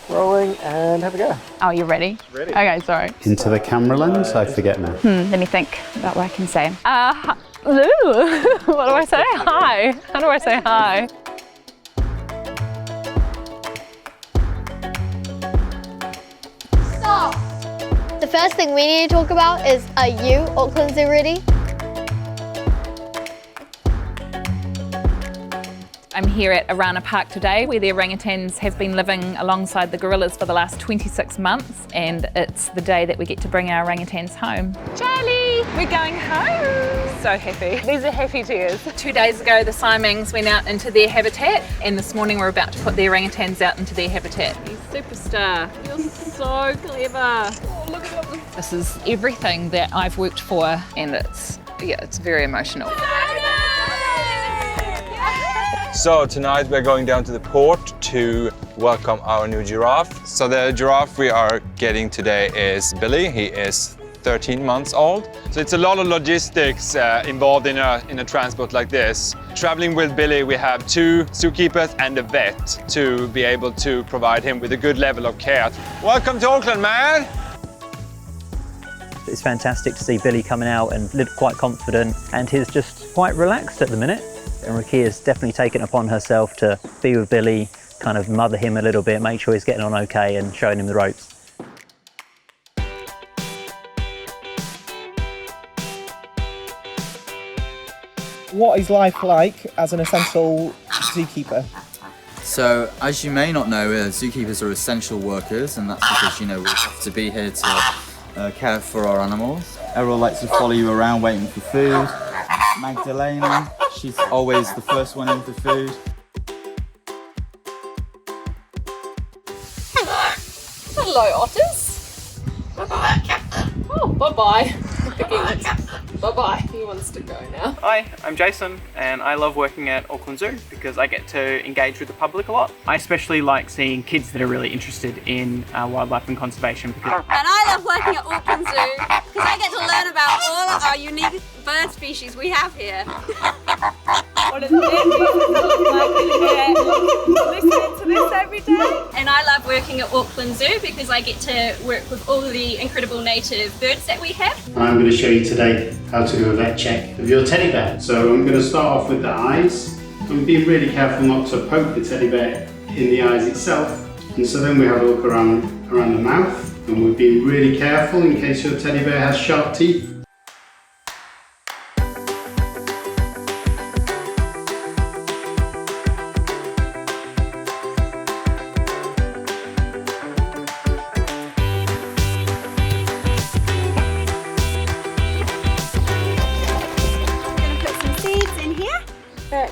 Rolling and have a go. Oh, you're ready? Ready. Okay, sorry. Into the camera lens? I forget now. Let me think about what I can say. What do I say? Hi. How do I say hi? Stop! The first thing we need to talk about is, are you Auckland Zoo ready? I'm here at Orana Park today, where the orangutans have been living alongside the gorillas for the last 26 months, and it's the day that we get to bring our orangutans home. Charlie, we're going home. So happy. These are happy tears. 2 days ago, the Simings went out into their habitat, and this morning we're about to put the orangutans out into their habitat. You superstar. You're so clever. Oh, look at them. This is everything that I've worked for, and it's very emotional. So tonight we're going down to the port to welcome our new giraffe. So the giraffe we are getting today is Billy. He is 13 months old. So it's a lot of logistics involved in a transport like this. Traveling with Billy, we have 2 zookeepers and a vet to be able to provide him with a good level of care. Welcome to Auckland, man! It's fantastic to see Billy coming out and look quite confident, and he's just quite relaxed at the minute. And Rakia's definitely taken it upon herself to be with Billy, kind of mother him a little bit, make sure he's getting on okay and showing him the ropes. What is life like as an essential zookeeper? So, as you may not know, zookeepers are essential workers, and that's because, we have to be here to care for our animals. Errol likes to follow you around waiting for food. Magdalena, she's always the first one in for food. Hello, otters. Oh, bye-bye. Bye-bye. He wants to go now. Hi, I'm Jason, and I love working at Auckland Zoo because I get to engage with the public a lot. I especially like seeing kids that are really interested in wildlife and conservation. And I love working at Auckland Zoo because I get to learn about all of our unique bird species we have here. What does it look like in here? Listening to this every day. And I love working at Auckland Zoo because I get to work with all of the incredible native birds that we have. I'm going to show you today how to do a vet check of your teddy bear. So I'm going to start off with the eyes. I'm being really careful not to poke the teddy bear in the eyes itself. And so then we have a look around the mouth, and we're being really careful in case your teddy bear has sharp teeth.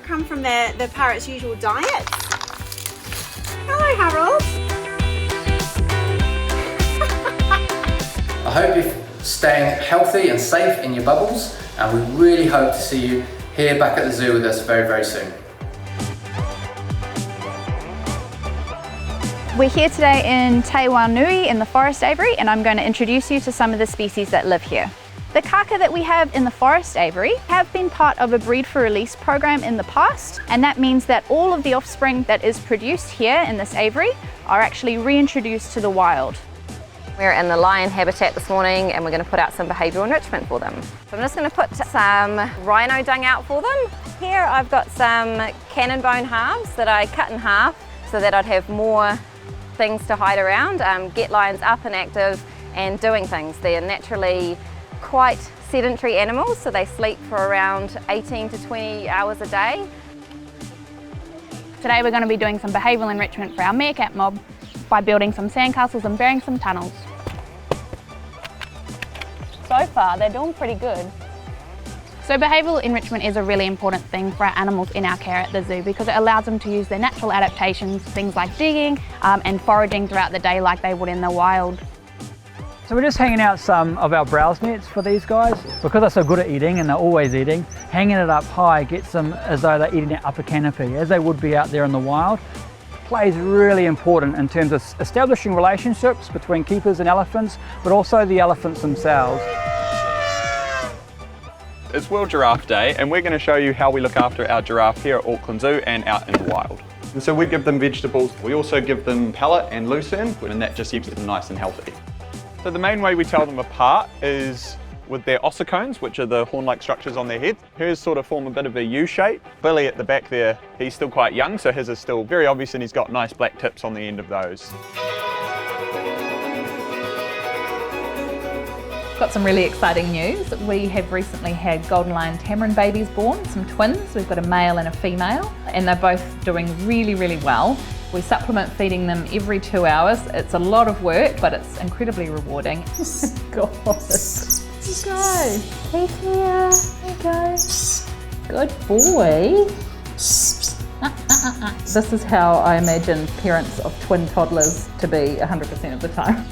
Come from the parrot's usual diet. Hello, Harold. I hope you're staying healthy and safe in your bubbles, and we really hope to see you here back at the zoo with us very, very soon. We're here today in Te Wānui in the forest aviary, and I'm going to introduce you to some of the species that live here. The kākāriki that we have in the forest aviary have been part of a breed for release program in the past, and that means that all of the offspring that is produced here in this aviary are actually reintroduced to the wild. We're in the lion habitat this morning, and we're going to put out some behavioural enrichment for them. So I'm just going to put some rhino dung out for them. Here I've got some cannon bone halves that I cut in half so that I'd have more things to hide around, get lions up and active and doing things. They're naturally quite sedentary animals, so they sleep for around 18 to 20 hours a day. Today we're going to be doing some behavioural enrichment for our meerkat mob by building some sandcastles and burying some tunnels. So far they're doing pretty good. So behavioural enrichment is a really important thing for our animals in our care at the zoo because it allows them to use their natural adaptations, things like digging and foraging throughout the day like they would in the wild. So we're just hanging out some of our browse nets for these guys. Because they're so good at eating and they're always eating, hanging it up high gets them as though they're eating an upper canopy, as they would be out there in the wild. Play is really important in terms of establishing relationships between keepers and elephants, but also the elephants themselves. It's World Giraffe Day, and we're going to show you how we look after our giraffe here at Auckland Zoo and out in the wild. And so we give them vegetables. We also give them pellet and lucerne, and that just keeps them nice and healthy. So the main way we tell them apart is with their ossicones, which are the horn-like structures on their heads. Hers sort of form a bit of a U shape. Billy at the back there, he's still quite young, so his is still very obvious, and he's got nice black tips on the end of those. Got some really exciting news. We have recently had golden lion tamarin babies born, some twins. We've got a male and a female, and they're both doing really, really well. We supplement feeding them every 2 hours. It's a lot of work, but it's incredibly rewarding. God. You go. He's here. You go. Good boy. This is how I imagine parents of twin toddlers to be 100% of the time.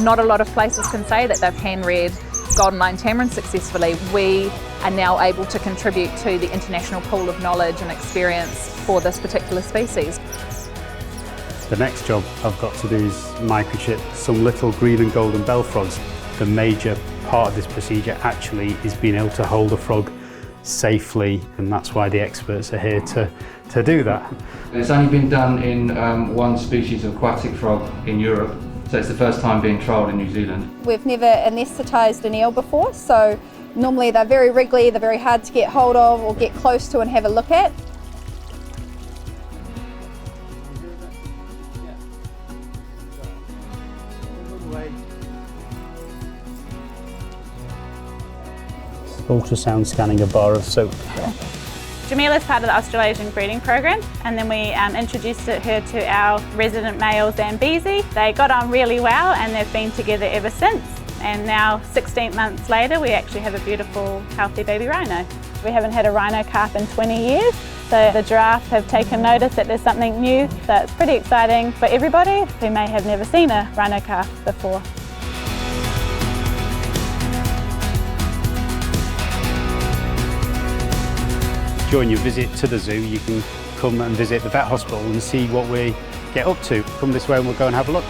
Not a lot of places can say that they've hand-reared golden lion tamarin successfully. We are now able to contribute to the international pool of knowledge and experience for this particular species. The next job I've got to do is microchip some little green and golden bell frogs. The major part of this procedure actually is being able to hold a frog safely, and that's why the experts are here to do that. It's only been done in one species of aquatic frog in Europe, so it's the first time being trialled in New Zealand. We've never anaesthetised an eel before, so normally they're very wriggly, they're very hard to get hold of or get close to and have a look at. Ultrasound scanning a bar of soap. Jamila's part of the Australasian breeding program, and then we introduced her to our resident male Zambezi. They got on really well and they've been together ever since. And now 16 months later we actually have a beautiful healthy baby rhino. We haven't had a rhino calf in 20 years, so the giraffe have taken notice that there's something new, so it's pretty exciting for everybody who may have never seen a rhino calf before. During your visit to the zoo, you can come and visit the vet hospital and see what we get up to. Come this way and we'll go and have a look.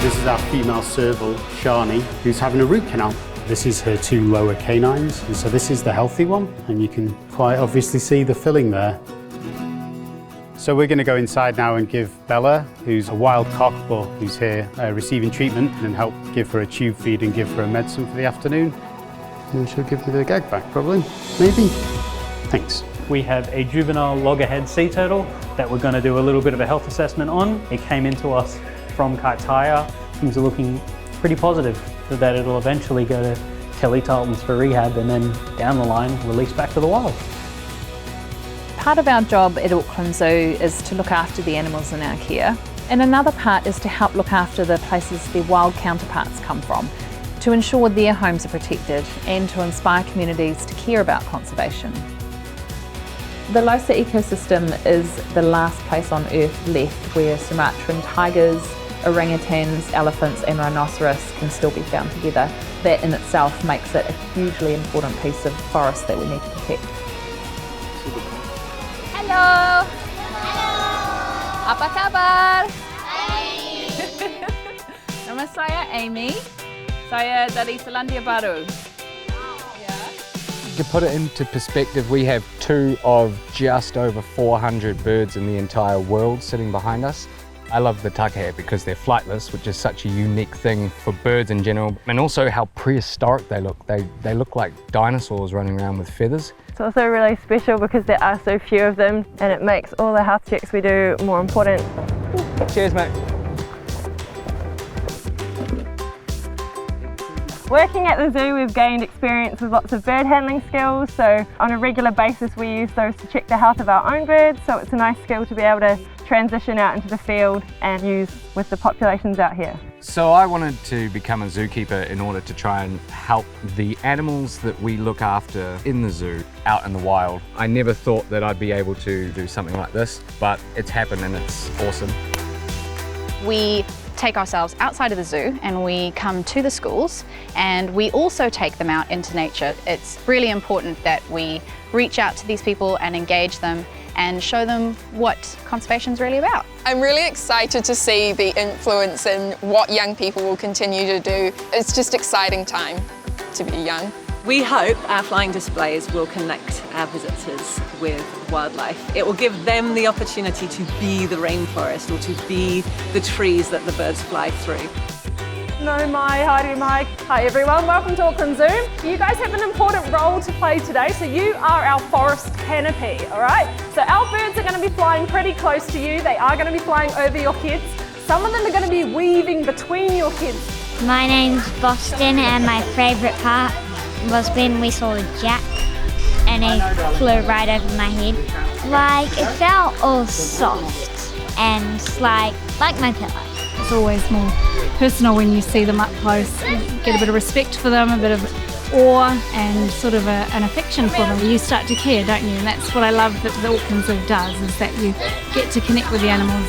This is our female serval, Shani, who's having a root canal. This is her 2 lower canines, and so this is the healthy one, and you can quite obviously see the filling there. So we're going to go inside now and give Bella, who's a wild cockbull who's here receiving treatment, and help give her a tube feed and give her a medicine for the afternoon. And she'll give me the gag back, probably. Maybe. Thanks. We have a juvenile loggerhead sea turtle that we're going to do a little bit of a health assessment on. It came into us from Kaitaia. Things are looking pretty positive that it'll eventually go to Telly Tartans for rehab and then down the line release back to the wild. Part of our job at Auckland Zoo is to look after the animals in our care, and another part is to help look after the places their wild counterparts come from, to ensure their homes are protected and to inspire communities to care about conservation. The Losa ecosystem is the last place on Earth left where Sumatran tigers, orangutans, elephants and rhinoceros can still be found together. That in itself makes it a hugely important piece of forest that we need to protect. Hello! Apa kabar? Nama saya Amy. Saya dari Selandia Baru. To put it into perspective, we have 2 of just over 400 birds in the entire world sitting behind us. I love the takahe because they're flightless, which is such a unique thing for birds in general, and also how prehistoric they look. They look like dinosaurs running around with feathers. It's also really special because there are so few of them, and it makes all the health checks we do more important. Cheers, mate. Working at the zoo, we've gained experience with lots of bird handling skills, so on a regular basis we use those to check the health of our own birds, so it's a nice skill to be able to transition out into the field and use with the populations out here. So I wanted to become a zookeeper in order to try and help the animals that we look after in the zoo out in the wild. I never thought that I'd be able to do something like this, but it's happened and it's awesome. We take ourselves outside of the zoo and we come to the schools, and we also take them out into nature. It's really important that we reach out to these people and engage them and show them what conservation's really about. I'm really excited to see the influence in what young people will continue to do. It's just exciting time to be young. We hope our flying displays will connect our visitors with wildlife. It will give them the opportunity to be the rainforest or to be the trees that the birds fly through. No mai, haere mai. Hi everyone, welcome to Auckland Zoo. You guys have an important role to play today, so you are our forest canopy, all right? So our birds are going to be flying pretty close to you. They are going to be flying over your heads. Some of them are going to be weaving between your heads. My name's Boston and my favourite part was when we saw Jack and he flew right over my head. Like, it felt all soft and like my pillow. It's always more personal when you see them up close. You get a bit of respect for them, a bit of awe and sort of an affection for them. You start to care, don't you? And that's what I love that the Auckland Zoo does, is that you get to connect with the animals